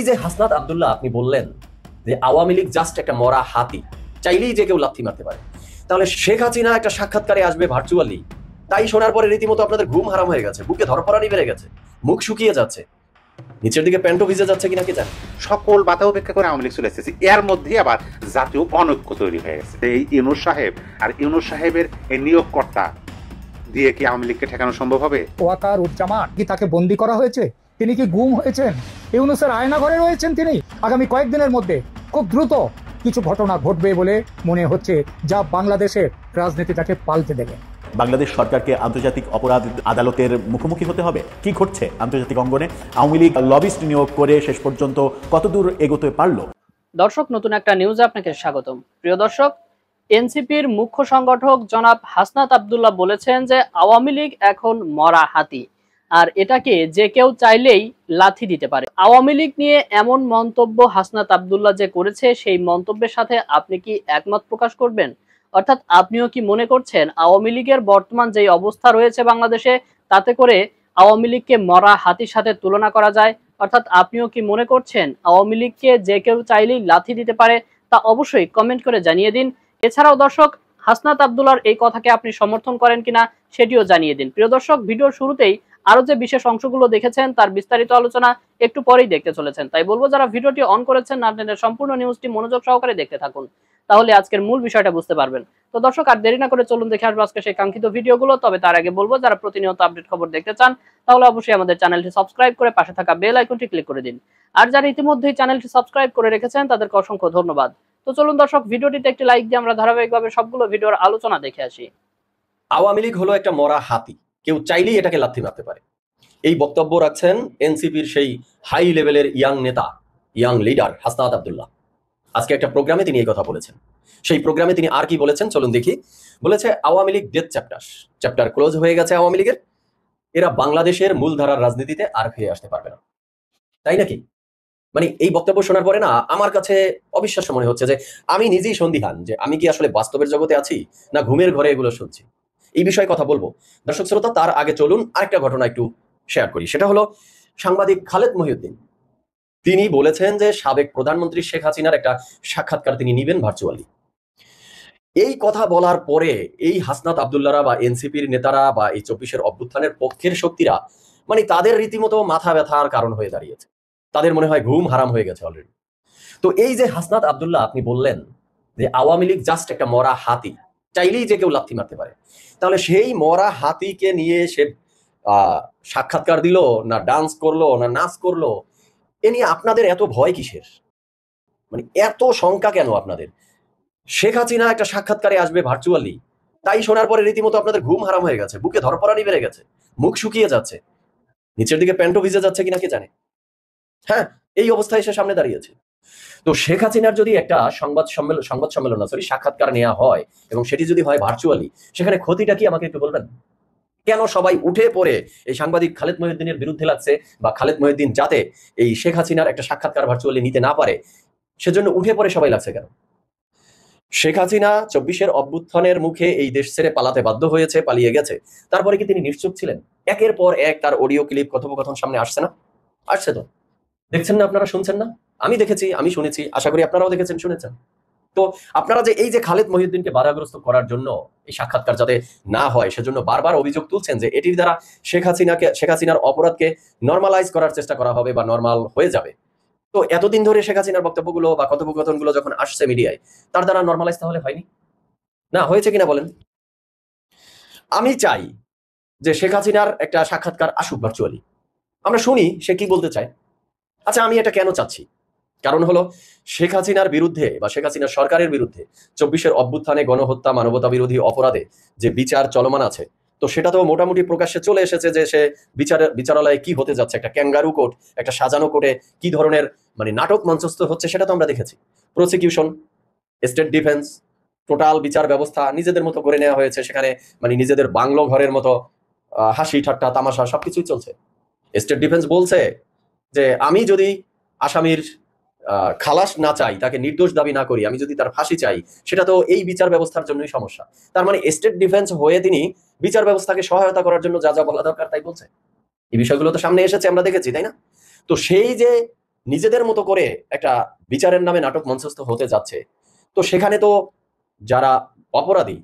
এই যে হাসনাত আব্দুল্লাহ আপনি বললেন যে আওয়ামী লীগ জাস্ট একটা মরা হাতি, চাইলেই যে কেউ লাথি মারতে পারে, তাহলে শেখ হাসিনা একটা সাক্ষাৎকারে আসবে ভার্চুয়ালি, তাই শোনার পরে রীতিমতো আপনাদের ঘুম হারাম হয়ে গেছে, বুকে ধরপড়ানি বেড়ে গেছে, মুখ শুকিয়ে যাচ্ছে, নিচের দিকে প্যান্টও ভিজে যাচ্ছে কিনা কে জানে। সকল বাধা উপেক্ষা করে আওয়ামী লীগ চলে এসেছে, এর মধ্যে আবার জাতীয় অনৈক্য তৈরি হয়ে গেছে। এই ইউনূস সাহেব আর ইউনূস সাহেবের এই নিয়োগকর্তা দিয়ে কি আওয়ামী লীগকে ঠেকানো সম্ভব হবে? ওয়াকার উজ্জামান কি তাকে বন্দী করা হয়েছে? তিনি কি গুম হয়েছেন? ইউনূসের আয়না ঘরে রয়েছেন তিনি। আগামী কয়েকদিনের মধ্যে খুব দ্রুত কিছু ঘটনা ঘটবে বলে মনে হচ্ছে, যা বাংলাদেশের রাজনীতিটাকে পাল্টে দেবে। বাংলাদেশ সরকারকে আন্তর্জাতিক অপরাধ আদালতের মুখোমুখি হতে হবে। কি ঘটছে আন্তর্জাতিক অঙ্গনে? আওয়ামী লীগ লবিস্ট নিয়োগ করে শেষ পর্যন্ত কতদূর এগোতে পারলো? দর্শক, নতুন একটা নিউজে আপনাকে স্বাগতম। প্রিয় দর্শক, এনসিপির মুখ্য সংগঠক জনাব হাসনাত আব্দুল্লাহ বলেছেন যে আওয়ামী লীগ এখন মরা হাতি, আর এটাকে যে কেউ চাইলেই লাথি দিতে পারে। আওয়ামী লীগ নিয়ে এমন মন্তব্য হাসনাত আব্দুল্লাহ যে করেছে, সেই মন্তব্যের সাথে আপনি কি একমত প্রকাশ করবেন? অর্থাৎ আপনিও কি মনে করছেন আওয়ামী লীগের বর্তমান যে অবস্থা রয়েছে বাংলাদেশে, তাতে করে আওয়ামী লীগকে মরা হাতির সাথে তুলনা করা যায়? অর্থাৎ আপনিও কি মনে করছেন আওয়ামী লীগকে যে কেউ চাইলেই লাথি দিতে পারে? তা অবশ্যই কমেন্ট করে জানিয়ে দিন। এছাড়াও দর্শক, হাসনাত আব্দুল্লাহর এই কথাকে আপনি সমর্থন করেন কিনা সেটিও জানিয়ে দিন। প্রিয় দর্শক, ভিডিওর শুরুতেই আরো যে বিশেষ অংশগুলো দেখেছেন তার বিস্তারিত আলোচনা একটু পরেই দেখতে চলেছেন, তাই বলবো যারা ভিডিওটি অন করেছেন আপনাদের সম্পূর্ণ নিউজটি মনোযোগ সহকারে দেখতে থাকুন, তাহলে আজকের মূল বিষয়টা বুঝতে পারবেন। তো দর্শক, আর দেরি না করে চলুন দেখে আসবো আজকে সেই কাঙ্ক্ষিত ভিডিওগুলো। তবে তার আগে বলবো, যারা প্রতিনিয়ত আপডেট খবর দেখতে চান তাহলে অবশ্যই আমাদের চ্যানেলটি সাবস্ক্রাইব করে পাশে থাকা বেল আইকনটি ক্লিক করে দিন। আর যারা ইতিমধ্যেই চ্যানেলটি সাবস্ক্রাইব করে রেখেছেন তাদেরকে অসংখ্য ধন্যবাদ। তো চলুন দর্শক, ভিডিওটিতে একটি লাইক দিয়ে আমরা ধারাবাহিকভাবে সবগুলো ভিডিওর আলোচনা দেখে আসি। আওয়ামী লীগ হলো একটা মরা হাতি, কেউ চাইলেই এটাকে লাথি মারতে পারে। এই বক্তব্য রাখছেন এনসিপির সেই হাই লেভেলের ইয়াং নেতা, ইয়াং লিডার হাসনাত আব্দুল্লাহ। আজকে একটা প্রোগ্রামে তিনি এই কথা বলেছেন। সেই প্রোগ্রামে তিনি আর কি বলেছেন চলুন দেখি। বলেছে Awami League death chapter close হয়ে গেছে আওয়ামী লীগের, এরা বাংলাদেশের মূলধারার রাজনীতিতে আর ফিরে আসতে পারবে না। তাই নাকি? মানে এই বক্তব্য শোনার পরে না আমার কাছে অবিশ্বাস্য মনে হচ্ছে যে আমি নিজেই সন্দিহান যে আমি কি আসলে বাস্তবের জগতে আছি না ঘুমের ঘরে এগুলো শুনছি। এই বিষয়ে কথা বলবো দর্শক শ্রোতা, তার আগে চলুন আরেকটা ঘটনা একটু শেয়ার করি। সেটা হলো সাংবাদিক খালেদ মহিউদ্দিন, তিনি বলেছেন যে সাবেক প্রধানমন্ত্রী শেখ হাসিনার একটা সাক্ষাৎকার তিনি নিবেন ভার্চুয়ালি। এই কথা বলার পরে এই হাসনাত আব্দুল্লাহরা বা এনসিপির নেতারা বা এই 24-এর অভ্যুত্থানের পক্ষের শক্তিরা মানে তাদের রীতিমতো মাথা ব্যথার কারণ হয়ে দাঁড়িয়েছে, তাদের মনে হয় ঘুম হারাম হয়ে গেছে অলরেডি। তো এই যে হাসনাত আব্দুল্লাহ আপনি বললেন যে আওয়ামী লীগ জাস্ট একটা মরা হাতি, চাইলেই যে কেউ লাথি মারতে পারে, তাহলে সেই মরা হাতিকে নিয়ে সে সাক্ষাৎকার দিল না ডান্স করলো না নাচ করলো, এ নিয়ে আপনাদের এত ভয় কিসের? মানে এত শঙ্কা কেন আপনাদের? শেখ হাসিনা একটা সাক্ষাৎকারে আসবে ভার্চুয়ালি, তাই শোনার পরে রীতিমতো আপনাদের ঘুম হারাম হয়ে গেছে, বুকে ধরপড়ানি বেড়ে গেছে, মুখ শুকিয়ে যাচ্ছে, নিচের দিকে প্যান্টও ভিজে যাচ্ছে কিনা কে জানে। হ্যাঁ, এই অবস্থায় এসে সামনে দাঁড়িয়েছে। তো শেখ হাসিনার যদি একটা সাক্ষাৎকার নেওয়া হয় এবং সেটি যদি হয় ভার্চুয়ালি, সেখানে ক্ষতিটা কি আমাকে একটু বলবেন? কেন সবাই উঠে পড়ে এই সাংবাদিক খালেদ মহিউদ্দিনের বিরুদ্ধে লাগছে, বা খালেদ মহিউদ্দিন যাতে এই শেখ হাসিনার একটা সাক্ষাৎকার ভার্চুয়ালি নিতে না পারে সেজন্য উঠে পড়ে সবাই লাগছে কেন? শেখ হাসিনা 24-এর অভ্যুত্থানের মুখে এই দেশ ছেড়ে পালাতে বাধ্য হয়েছে, পালিয়ে গেছে, তারপরে কি তিনি নিশ্চুপ ছিলেন? একের পর এক তার অডিও ক্লিপ কথোপকথন সামনে আসছে না? আসছে তো, দেখছেন না আপনারা, শুনছেন না? আমি দেখেছি, আমি শুনেছি, আশা করি আপনারাও দেখেছেন শুনেছেন। তো আপনারা যে এই যে খালেদ মহিউদ্দিনকে বাধাগ্রস্ত করার জন্য এই সাক্ষাৎকার যাতে না হয় সেজন্য বারবার অভিযোগ তুলছেন যে এটির দ্বারা শেখ হাসিনার অপরাধকে নর্মালাইজ করার চেষ্টা করা হবে বা নর্মাল হয়ে যাবে। তো এতদিন ধরে শেখ হাসিনার বক্তব্যগুলো বা কথোপকথনগুলো যখন আসছে মিডিয়ায়, তার দ্বারা নর্মালাইজ তাহলে হয়নি? না হয়েছে কিনা বলেন? আমি চাই যে শেখ হাসিনার একটা সাক্ষাৎকার আসুক ভার্চুয়ালি, আমরা শুনি সে কি বলতে চায়। আচ্ছা, আমি এটা কেন চাচ্ছি? কারণ হলো শেখ হাসিনার বিরুদ্ধে বা শেখ হাসিনার সরকারের বিরুদ্ধে 24-এর অভ্যুত্থানে গণহত্যা, মানবতা বিরোধী অপরাধে যে বিচার চলমান আছে, তো সেটা তো মোটামুটি প্রকাশ্যে চলে এসেছে যে সে বিচারালয়ে কি হতে যাচ্ছে, একটা ক্যাঙ্গারু কোর্ট, একটা সাজানো কোর্টে কি ধরনের মানে নাটক মঞ্চস্থ হচ্ছে সেটা তো আমরা দেখেছি। প্রসিকিউশন, স্টেট ডিফেন্স, টোটাল বিচার ব্যবস্থা নিজেদের মতো করে নেওয়া হয়েছে, সেখানে মানে নিজেদের বাংলো ঘরের মতো হাসি ঠাট্টা তামাশা সবকিছুই চলছে। স্টেট ডিফেন্স বলছে যে আমি যদি আসামির খালাস না চাই, তাকে নির্দোষ দাবি না করি, আমি যদি তার ফাঁসি চাই, সেটা তো এই বিচার ব্যবস্থার জন্যই সমস্যা। তার মানে স্টেট ডিফেন্স হয়ে তিনি বিচার ব্যবস্থাকে সহায়তা করার জন্য যা যা বলা দরকার তাই বলছে। এই বিষয়গুলো তো সামনে এসেছে, আমরা দেখেছি, তাই না? তো সেই যে নিজেদের মতো করে একটা বিচারের নামে নাটক মঞ্চস্থ হতে যাচ্ছে, তো সেখানে তো যারা অপরাধী,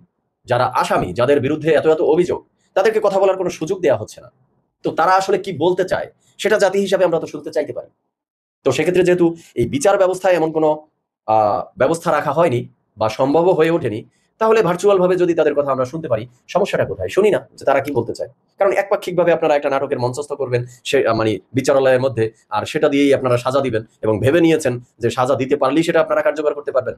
যারা আসামি, যাদের বিরুদ্ধে এত এত অভিযোগ, তাদেরকে কথা বলার কোনো সুযোগ দেওয়া হচ্ছে না। তো তারা আসলে কি বলতে চায় সেটা জাতি হিসাবে আমরা তো শুনতে চাইতে পারি। তো সেক্ষেত্রে যেহেতু এই বিচার ব্যবস্থায় এমন কোনো ব্যবস্থা রাখা হয়নি বা সম্ভবও হয়ে ওঠেনি, তাহলে ভার্চুয়াল ভাবে যদি তাদের কথা আমরা শুনতে পারি, সমস্যাটা কোথায়? শুনি না যে তারা কি বলতে চায়। কারণ একপাক্ষিক ভাবে আপনারা একটা নাটকের মঞ্চস্থ করবেন সে মানে বিচারালয়ের মধ্যে, আর সেটা দিয়েই আপনারা সাজা দিবেন এবং ভেবে নিয়েছেন যে সাজা দিতে পারলেই সেটা আপনারা কার্যকর করতে পারবেন।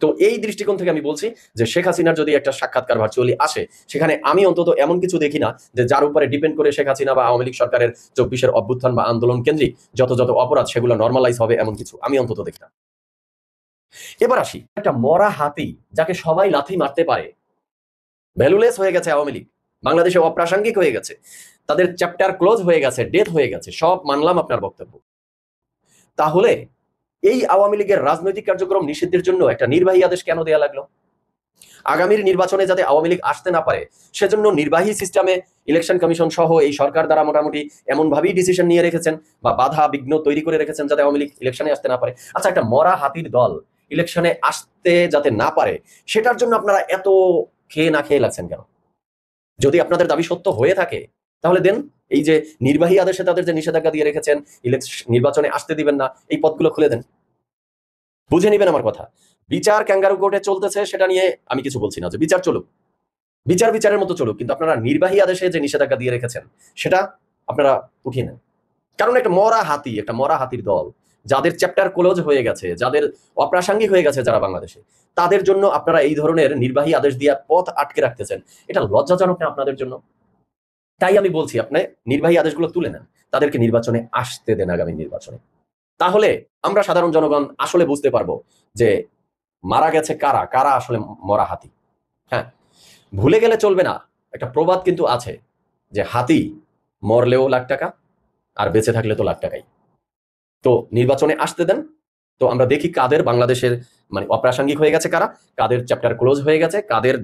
তো এই দৃষ্টিকোণ থেকে আমি বলছি যে শেখ হাসিনার যদি একটা সাক্ষাৎকার ভার্চুয়ালি আসে, সেখানে আমি অন্তত এমন কিছু দেখি না যে যার উপরে ডিপেন্ড করে শেখ হাসিনা বা আওয়ামী লীগ সরকারের 24-এর অভ্যুত্থান বা আন্দোলন কেন্দ্রিক যত যত অপরাধ সেগুলো নর্মালাইজ হবে, এমন কিছু আমি অন্তত দেখি না। এবার আসি, একটা মরা হাতি যাকে সবাই লাথি মারতে পারে, ভ্যালুলেস হয়ে গেছে আওয়ামী লীগ, বাংলাদেশে অপ্রাসঙ্গিক হয়ে গেছে, তাদের চ্যাপ্টার ক্লোজ হয়ে গেছে, ডেথ হয়ে গেছে, সব মানলাম আপনার বক্তব্য। তাহলে এই আওয়ামী লীগের রাজনৈতিক কার্যক্রম নিষিদ্ধের জন্য একটা নির্বাহী আদেশ কেন দেয়া লাগলো? আগামীর নির্বাচনে যাতে আওয়ামী লীগ আসতে না পারে সেজন্য নির্বাহী সিস্টেমে ইলেকশন কমিশন সহ এই সরকার দ্বারা মোটামুটি এমনভাবেই ডিসিশন নিয়ে রেখেছেন বা বাধা বিঘ্ন তৈরি করে রেখেছেন যাতে আওয়ামী লীগ ইলেকশনে আসতে না পারে। আচ্ছা, একটা মরা হাতির দল ইলেকশনে আসতে যাতে না পারে সেটার জন্য আপনারা এত খেয়ে না খেয়ে লাগছেন কেন? যদি আপনাদের দাবি সত্য হয়ে থাকে তাহলে দেন, এই যে নির্বাহী আদেশে তাদের যে নিষেধাজ্ঞা দিয়ে রেখেছেন নির্বাচনে আসতে দিবেন না, এই পথগুলো খুলে দেন। বুঝে নিবেন আমার কথা। বিচার ক্যাঙ্গারু কোর্টে চলতেছে, সেটা নিয়ে আমি কিছু বলছি না, যে বিচার চলুক, বিচারের মতো চলুক, কিন্তু আপনারা নির্বাহী আদেশে যে নিষেধাজ্ঞা দিয়ে রেখেছেন সেটা আপনারা উঠিয়ে নেন। কারণ একটা মরা হাতির দল, যাদের চ্যাপ্টার ক্লোজ হয়ে গেছে, যাদের অপ্রাসঙ্গিক হয়ে গেছে যারা বাংলাদেশে, তাদের জন্য আপনারা এই ধরনের নির্বাহী আদেশ দিয়ে পথ আটকে রাখতেছেন, এটা লজ্জাজনক না আপনাদের জন্য? তাই আমি বলছি, আপনি নির্বাহী আদেশগুলো তুলে নেন, তাদেরকে নির্বাচনে আসতে দেন, আগামী নির্বাচনে। তাহলে আমরা সাধারণ জনগণ আসলে বুঝতে পারবো যে মারা গেছে কারা, কারা আসলে মরা হাতি। হ্যাঁ, ভুলে গেলে চলবে না, একটা প্রবাদ কিন্তু আছে যে হাতি মরলেও লাখ টাকা আর বেঁচে থাকলে তো লাখ টাকাই। তো নির্বাচনে আসতে দেন, তো আমরা দেখি কাদের বাংলাদেশের মানে অপ্রাসঙ্গিক হয়ে গেছে, কারা কাদের চ্যাপ্টার ক্লোজ হয়ে গেছে, কাদের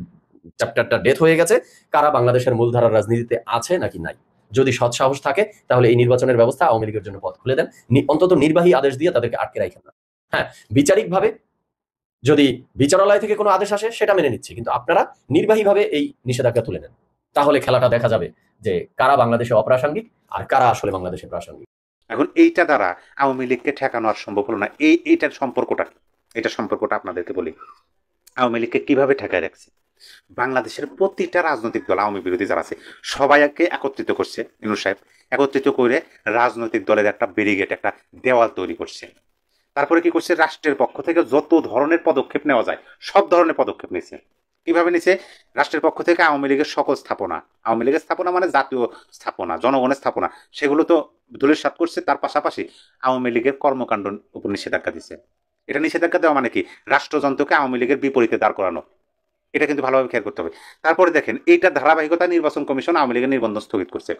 চ্যাপ্টারটা ডেথ হয়ে গেছে, কারা বাংলাদেশের মূলধারার রাজনীতিতে আছে নাকি নাই। যদি সৎসাহস থাকে তাহলে এই নির্বাচনের ব্যবস্থা আওয়ামী লীগের জন্য পথ খুলে দেন, অন্তত নির্বাহী আদেশ দিয়ে তাদেরকে আটকে রাখেন না। হ্যাঁ, বিচারিকভাবে যদি বিচারালয় থেকে কোনো আদেশ আসে সেটা মেনে নিচ্ছি, কিন্তু আপনারা নির্বাহীভাবে এই নিষেধাজ্ঞা তুলে নেন, তাহলে খেলাটা দেখা যাবে যে কারা বাংলাদেশে অপ্রাসঙ্গিক আর কারা আসলে বাংলাদেশে প্রাসঙ্গিক। এখন এইটা দ্বারা আওয়ামী লীগকে ঠেকানো আর সম্ভব হলো না। এইটার সম্পর্কটা কি? এটা সম্পর্কটা আপনাদেরকে বলি। আওয়ামী লীগকে কিভাবে ঠেকায় রাখছে? বাংলাদেশের প্রতিটা রাজনৈতিক দল, আওয়ামী বিরোধী যারা আছে সবাইকে একত্রিত করছে ইউনূস সাহেব, একত্রিত করে রাজনৈতিক দলের একটা ব্যারিকেড, একটা দেওয়াল তৈরি করছে। তারপরে কি করছে? রাষ্ট্রের পক্ষ থেকে যত ধরনের পদক্ষেপ নেওয়া যায় সব ধরনের পদক্ষেপ নিয়েছে। কিভাবে নিছে? রাষ্ট্রের পক্ষ থেকে আওয়ামী লীগের সকল স্থাপনা, আওয়ামী লীগের স্থাপনা মানে জাতীয় স্থাপনা, জনগণের স্থাপনা, সেগুলো তো ধূলিসাৎ করছে। তার পাশাপাশি আওয়ামী লীগের কর্মকাণ্ড উপর নিষেধাজ্ঞা দিচ্ছে। এটা নিষেধাজ্ঞা দেওয়া মানে কি? রাষ্ট্রযন্ত্রকে আওয়ামী লীগের বিপরীতে দাঁড় করানো। এটা কিন্তু ভালোভাবে খেয়াল করতে হবে। তারপরে দেখেন, এইটার ধারাবাহিকতা নির্বাচন কমিশন আওয়ামী লীগের নিবন্ধন স্থগিত করছে।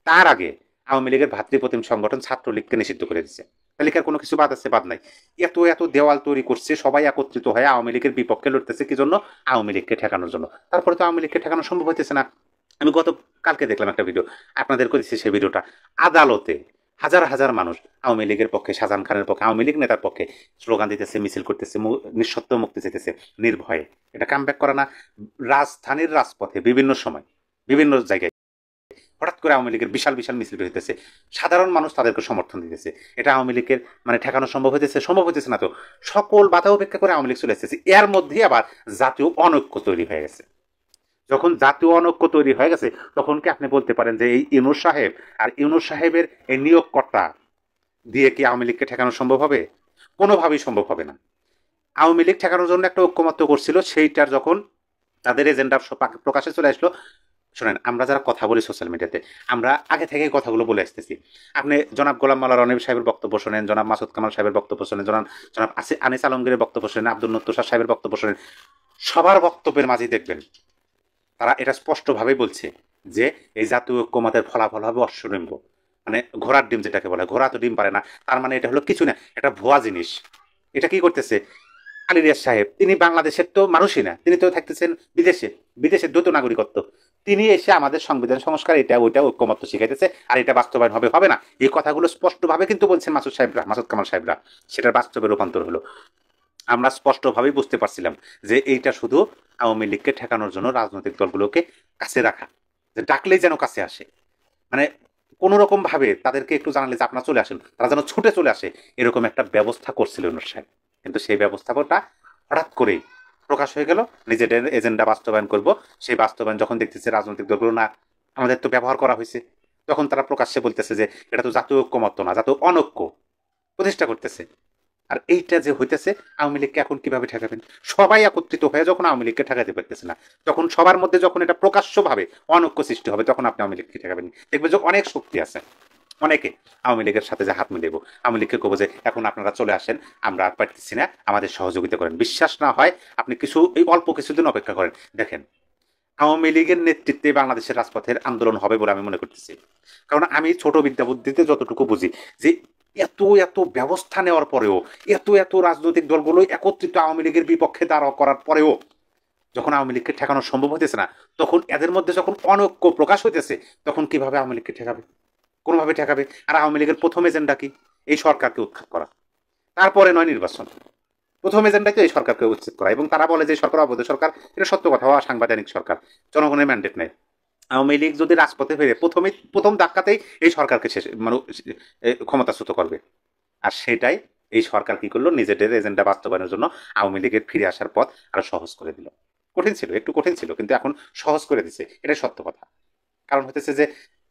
তার আগে আওয়ামী লীগের ভাতৃপ্রতিম সংগঠন ছাত্রলীগকে নিষিদ্ধ করে দিচ্ছে। তালিকার কোনো কিছু বাদ আছে? বাদ নাই। এত এত দেওয়াল তৈরি করছে, সবাই একত্রিত হয়ে আওয়ামী লীগের বিপক্ষে লড়তেছে। কি জন্য? আওয়ামী লীগকে ঠেকানোর জন্য। তারপরে তো আওয়ামী লীগকে ঠেকানো সম্ভব হইতেছে না। আমি কালকে দেখলাম একটা ভিডিও, আপনাদেরকে দিচ্ছি সেই ভিডিওটা। আদালতে হাজার হাজার মানুষ আওয়ামী লীগের পক্ষে, শাহজাহান খানের পক্ষে, আওয়ামী লীগ নেতার পক্ষে স্লোগান দিতেছে, মিছিল করতেছে, নিঃশর্ত মুক্তি চাইতেছে নির্ভয়ে। এটা কামব্যাক করা না? রাজধানীর রাজপথে বিভিন্ন সময় বিভিন্ন জায়গায় হঠাৎ করে আওয়ামী লীগের বিশাল বিশাল মিছিল বের হইতেছে, সাধারণ মানুষ তাদেরকে সমর্থন দিতেছে। এটা আওয়ামী লীগের মানে ঠেকানো সম্ভব হইতেছে? সম্ভব হইতেছে না তো। সকল বাধা উপেক্ষা করে আওয়ামী লীগ চলে এসেছে। এর মধ্যে আবার জাতীয় অনৈক্য তৈরি হয়ে গেছে। যখন জাতীয় অনৈক্য তৈরি হয়ে গেছে তখন কি আপনি বলতে পারেন যে এই ইউনূস সাহেব আর ইউনূস সাহেবের এই নিয়োগকর্তা দিয়ে কি আওয়ামী লীগকে ঠেকানো সম্ভব হবে? কোনোভাবেই সম্ভব হবে না। আওয়ামী লীগ ঠেকানোর জন্য একটা ঐক্যমত্য করছিল, সেইটার যখন তাদের এজেন্ডা প্রকাশে চলে আসলো, শোনেন, আমরা যারা কথা বলি সোশ্যাল মিডিয়াতে, আমরা আগে থেকেই কথাগুলো বলে আসতেছি। আপনি জনাব গোলাম মাওলা রনি সাহেবের বক্তব্য শোনেন, জনাব মাসুদ কামাল সাহেবের বক্তব্য শোনেন, জনাব আনিস আলমগীরের বক্তব্য শোনেন, আব্দুল নত্তুর সাহেবের বক্তব্য শোনেন, সবার বক্তব্যের মাঝেই দেখবেন তারা এটা স্পষ্টভাবেই বলছে যে এই জাতীয় ঐক্যমতের ফলাফল হবে অশ্বডিম্ব, মানে ঘোড়ার ডিম যেটাকে বলে। ঘোড়া তো ডিম পারে না, তার মানে এটা হলো কিছু না, এটা ভুয়া জিনিস। এটা কি করতেছে আলী রিয়াজ সাহেব? তিনি বাংলাদেশের তো মানুষই না, তিনি তো থাকতেছেন বিদেশে, বিদেশের দ্বৈত নাগরিকত্ব। তিনি এসে আমাদের সংবিধান সংস্কার এটা ওইটা ঐক্যমত্য শিখাইতেছে, আর এটা বাস্তবায়ন হবে হবে না, এই কথাগুলো স্পষ্টভাবে কিন্তু বলছেন মাসুদ কামাল সাহেবরা। সেটার বাস্তবে রূপান্তর হলো। আমরা স্পষ্টভাবেই বুঝতে পারছিলাম যে এইটা শুধু আওয়ামী লীগকে ঠেকানোর জন্য রাজনৈতিক দলগুলোকে কাছে রাখা, যে ডাকলেই যেন কাছে আসে, মানে কোনো রকম ভাবে তাদেরকে একটু জানালে যে আপনারা চলে আসেন, তারা যেন ছুটে চলে আসে, এরকম একটা ব্যবস্থা করছিল অনুর সাহেব। কিন্তু সেই ব্যবস্থাপনাটা হঠাৎ করেই প্রকাশ হয়ে গেল, নিজেদের এজেন্ডা বাস্তবায়ন করব। সেই বাস্তবায়ন যখন দেখতেছে রাজনৈতিক দলগুলো না, আমাদের তো ব্যবহার করা হয়েছে, তখন তারা প্রকাশ্যে বলতেছে যে এটা তো জাতীয় ঐক্যমত্য না, জাতীয় অনৈক্য প্রতিষ্ঠা করতেছে। আর এইটা যে হইতেছে, আওয়ামী লীগকে এখন কিভাবে ঠেকাবেন? সবাই একত্রিত হয়ে যখন আওয়ামী লীগকে ঠেকাতে পারতেছে না, তখন সবার মধ্যে যখন এটা প্রকাশ্যভাবে অনৈক্য সৃষ্টি হবে, তখন আপনি আওয়ামী লীগকে ঠেকাবেন। দেখবেন যে অনেক শক্তি আছে, অনেকে আওয়ামী লীগের সাথে যে হাত মিলাবো, আওয়ামী লীগকে কবো যে এখন আপনারা চলে আসেন, আমরা আর পারতেছি না, আমাদের সহযোগিতা করেন। বিশ্বাস না হয় আপনি এই অল্প কিছুদিন অপেক্ষা করেন, দেখেন আওয়ামী লীগের নেতৃত্বে বাংলাদেশের রাজপথের আন্দোলন হবে বলে আমি মনে করতেছি। কারণ আমি ছোট বিদ্যা বুদ্ধিতে যতটুকু বুঝি, যে এত এত ব্যবস্থা নেওয়ার পরেও, এত এত রাজনৈতিক দলগুলো একত্রিত আওয়ামী লীগের বিপক্ষে দাঁড়া করার পরেও যখন আওয়ামী লীগকে ঠেকানো সম্ভব হইতেছে না, তখন এদের মধ্যে যখন অনৈক্য প্রকাশ হইতেছে, তখন কিভাবে আওয়ামী লীগকে ঠেকাবে? কোনোভাবে ঠেকাবে। আর আওয়ামী লীগের প্রথম এজেন্ডা কি? এই সরকারকে উৎখাত করা, তারপরে নয় নির্বাচন। প্রথম এজেন্ডাকে এই সরকারকে উচ্ছেদ করা। এবং তারা বলে যে সরকার অবৈধ সরকার, এটা সত্য কথা, সাংবিধানিক সরকার, জনগণের ম্যান্ডেট নেই। আওয়ামী লীগ যদি রাজপথে ফেরে প্রথম ধাক্কাতেই এই সরকারকে ক্ষমতাচ্যুত করবে। আর সেটাই এই সরকার কি করলো, নিজেদের এজেন্ডা বাস্তবায়নের জন্য আওয়ামী লীগের ফিরে আসার পথ আরো সহজ করে দিল। কঠিন ছিল, একটু কঠিন ছিল, কিন্তু এখন সহজ করে দিচ্ছে, এটাই সত্য কথা। কারণ হতেছে যে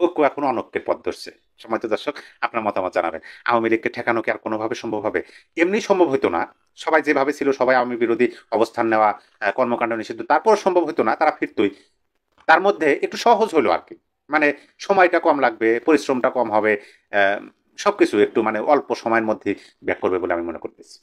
ঐক্য এখন অনৈক্যের পথ ধরছে। সম্মানিত দর্শক, আপনার মতামত জানাবেন। আওয়ামী লীগকে ঠেকানো কি আর কোনোভাবে সম্ভব হবে? এমনি সম্ভব হতো না। সবাই যেভাবে ছিল, সবাই আওয়ামী বিরোধী অবস্থান নেওয়া, কর্মকাণ্ড নিষিদ্ধ, তারপর সম্ভব হতো না, তারা ফিরতই। তার মধ্যে একটু সহজ হলো আর কি, মানে সময়টা কম লাগবে, পরিশ্রমটা কম হবে, সবকিছু একটু মানে অল্প সময়ের মধ্যে ব্যাক করবে বলে আমি মনে করতেছি।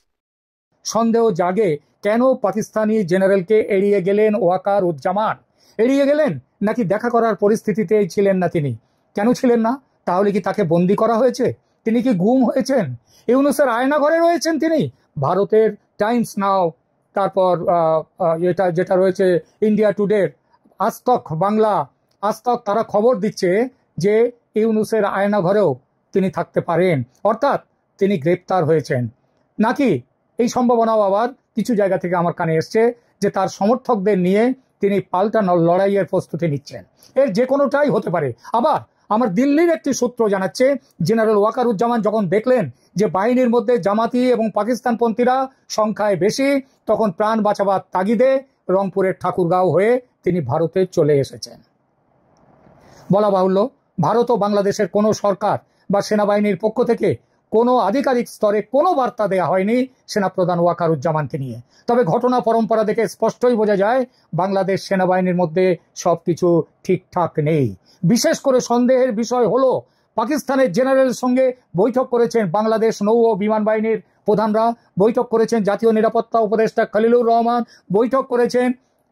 সন্দেহ জাগে, কেন পাকিস্তানি জেনারেলকে এড়িয়ে গেলেন ওয়াকার উজ্জামান? এড়িয়ে গেলেন নাকি দেখা করার পরিস্থিতিতেই ছিলেন না তিনি? কেন ছিলেন না? তাহলে কি তাকে বন্দি করা হয়েছে? তিনি কি গুম হয়েছেন? ইউনুসের আয়নাঘরে রয়েছেন তিনি? ভারতের টাইমস নাও, তারপর এটা যেটা রয়েছে ইন্ডিয়া টুডে, আজতক বাংলা, আজতক, তারা খবর দিচ্ছে যে ইউনুসের আয়নাঘরেও তিনি থাকতে পারেন, অর্থাৎ তিনি গ্রেপ্তার হয়েছেন। নাকি এই সম্ভাবনাও আবার কিছু জায়গা থেকে আমার কানে এসছে যে তার সমর্থকদের নিয়ে তিনি পাল্টা লড়াইয়ের প্রস্তুতি নিচ্ছেন। এর যে কোনোটাই হতে পারে। আবার আমার দিল্লির একটি সূত্র জানাচ্ছে, জেনারেল ওয়াকারুজ্জামান যখন দেখলেন যে বাহিনীর মধ্যে জামাতি এবং পাকিস্তানপন্থীরা সংখ্যায় বেশি, তখন প্রাণ বাঁচাবার তাগিদে রংপুরের ঠাকুরগাঁও হয়ে তিনি ভারতে চলে এসেছেন। বলা বাহুল্য, ভারত ও বাংলাদেশের কোনো সরকার বা সেনাবাহিনীর পক্ষ থেকে কোনো আধিকারিক স্তরে কোনো বার্তা দেওয়া হয়নি সেনাপ্রধান ওয়াকারুজ্জামানকে নিয়ে। তবে ঘটনা পরম্পরা দেখে স্পষ্টই বোঝা যায় বাংলাদেশ সেনাবাহিনীর মধ্যে সবকিছু ঠিকঠাক নেই। বিশেষ করে সন্দেহের বিষয় হলো, পাকিস্তানের জেনারেলের সঙ্গে বৈঠক করেছেন বাংলাদেশ নৌ ও বিমান বাহিনীর প্রধানরা, বৈঠক করেছেন জাতীয় নিরাপত্তা উপদেষ্টা খলিলুর রহমান, বৈঠক করেছেন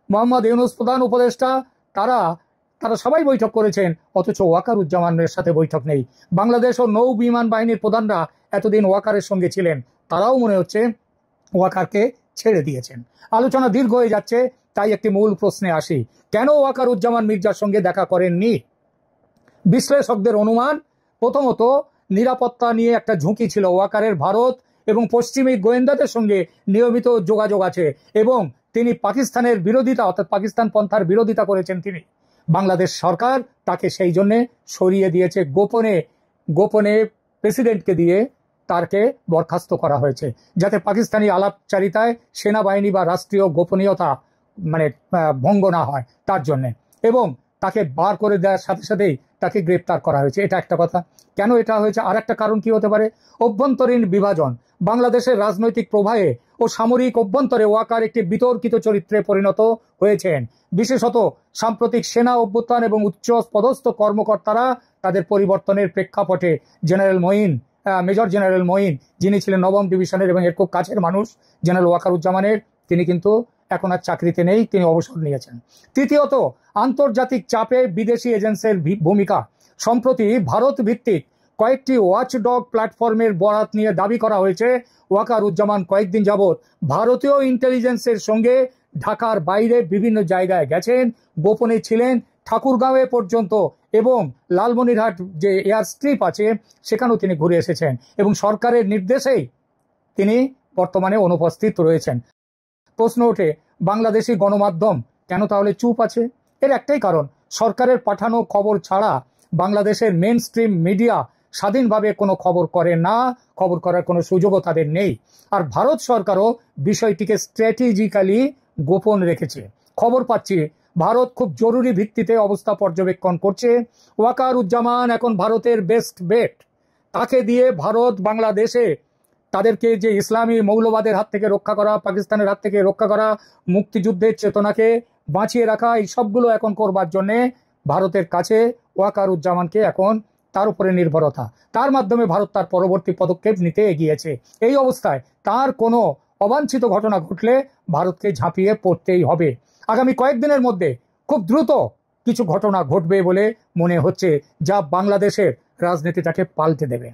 মোহাম্মদ ইউনুস প্রধান উপদেষ্টা, তারা সবাই বৈঠক করেছেন, অথচ ওয়াকারুজ্জামানের সাথে বৈঠক নেই। বাংলাদেশ ও নৌ বিমান বাহিনীর প্রধানরা এতদিন ওয়াকারের সঙ্গে ছিলেন, তারাও মনে হচ্ছে ওয়াকারকে ছেড়ে দিয়েছেন। আলোচনা দীর্ঘ হয়ে যাচ্ছে, তাই একটি মূল প্রশ্নে আসি, কেন ওয়াকারুজ্জামান মির্জার সঙ্গে দেখা করেননি? বিশ্লেষকদের অনুমান, প্রথমত নিরাপত্তা নিয়ে একটা ঝুঁকি ছিল ওয়াকারের। ভারত এবং পশ্চিমী গোয়েন্দাদের সঙ্গে নিয়মিত যোগাযোগ আছে এবং তিনি পাকিস্তানের বিরোধিতা, অর্থাৎ পাকিস্তান পন্থার বিরোধিতা করেছেন তিনি। বাংলাদেশ সরকার তাকে সেই জন্য সরিয়ে দিয়েছে, গোপনে প্রেসিডেন্টকে দিয়ে তাকে বরখাস্ত করা হয়েছে, যাতে পাকিস্তানি আলাপচারিতায় সেনাবাহিনী বা রাষ্ট্রীয় গোপনীয়তা ভঙ্গ না হয় তার জন্য। এবং তাকে বার করে দেওয়ার সাথে সাথেই তাকে গ্রেপ্তার করা হয়েছে, এটা একটা কথা। কেন এটা হয়েছে? আর একটা কারণ কি হতে পারে? অভ্যন্তরীণ বিভাজন। বাংলাদেশের রাজনৈতিক প্রবাহে ও সামরিক অভ্যন্তরে ওয়াকার একটি বিতর্কিত চরিত্রে পরিণত হয়েছেন। বিশেষত সাম্প্রতিক সেনা অভ্যুত্থান এবং উচ্চ পদস্থ কর্মকর্তারা তাদের পরিবর্তনের প্রেক্ষাপটে মেজর জেনারেল মঈন, যিনি ছিলেন নবম ডিভিশনের এবং এর খুব কাছের মানুষ জেনারেল ওয়াকারুজ্জামানের, তিনি কিন্তু এখন আর চাকরিতে নেই, তিনি অবসর নিয়েছেন। তৃতীয়ত, আন্তর্জাতিক চাপে বিদেশি এজেন্সির ভূমিকা। সম্প্রতি ভারত ভিত্তিক কয়েকটি ওয়াচডগ প্ল্যাটফর্মের বরাত নিয়ে দাবি করা হয়েছে ওয়াকারুজ্জামান কয়েকদিন যাবৎ ভারতীয় ইন্টেলিজেন্সের সঙ্গে ঢাকার বাইরে বিভিন্ন জায়গায় গেছেন, গোপনে ছিলেন, ঠাকুরগাঁওয়ে পর্যন্ত এবং লালমনিরহাট যে এয়ার স্ট্রিপ আছে সেখানেও তিনি ঘুরে এসেছেন এবং সরকারের নির্দেশেই তিনি বর্তমানে অনুপস্থিত রয়েছেন। প্রশ্ন ওঠে, বাংলাদেশি গণমাধ্যম কেন তাহলে চুপ আছে? এর একটাই কারণ, সরকারের পাঠানো খবর ছাড়া বাংলাদেশের মেন স্ট্রিম মিডিয়া স্বাধীনভাবে কোনো খবর করে না, খবর করার কোনো সুযোগও তাদের নেই। আর ভারত সরকারও বিষয়টিকে স্ট্র্যাটেজিক্যালি গোপন রেখেছে। খবর পাচ্ছি ভারত খুব জরুরি ভিত্তিতে অবস্থা পর্যবেক্ষণ করছে। ওয়াকারুজ্জামান এখন ভারতের বেস্ট বেট। তাকে দিয়ে ভারত বাংলাদেশে তাদেরকে যে ইসলামী মৌলবাদের হাত থেকে রক্ষা করা, পাকিস্তানের হাত থেকে রক্ষা করা, মুক্তিযুদ্ধের চেতনাকে বাঁচিয়ে রাখা, এই সবগুলো এখন করবার জন্য ভারতের কাছে ওয়াকারুজ্জামানকে এখন তার উপরে নির্ভরতা, তার মাধ্যমে ভারত তার পরবর্তী পদক্ষেপ নিতে এগিয়েছে। এই অবস্থায় তার কোনো অবাঞ্ছিত ঘটনা ঘটলে ভারতকে ঝাঁপিয়ে পড়তেই হবে। আগামী কয়েকদিনের মধ্যে খুব দ্রুত কিছু ঘটনা ঘটবে বলে মনে হচ্ছে, যা বাংলাদেশের রাজনীতিটাকে পাল্টে দেবে।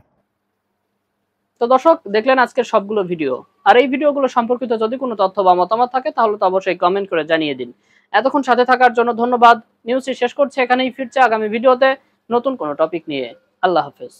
তো দর্শক, দেখলেন আজকের সবগুলো ভিডিও। আর এই ভিডিওগুলো সম্পর্কিত যদি কোনো তথ্য বা মতামত থাকে তাহলে তো অবশ্যই কমেন্ট করে জানিয়ে দিন। এতক্ষণ সাথে থাকার জন্য ধন্যবাদ। নিউজটি শেষ করছে এখানেই, ফিরছে আগামী ভিডিওতে নতুন কোনো টপিক নিয়ে। আল্লাহ হাফেজ।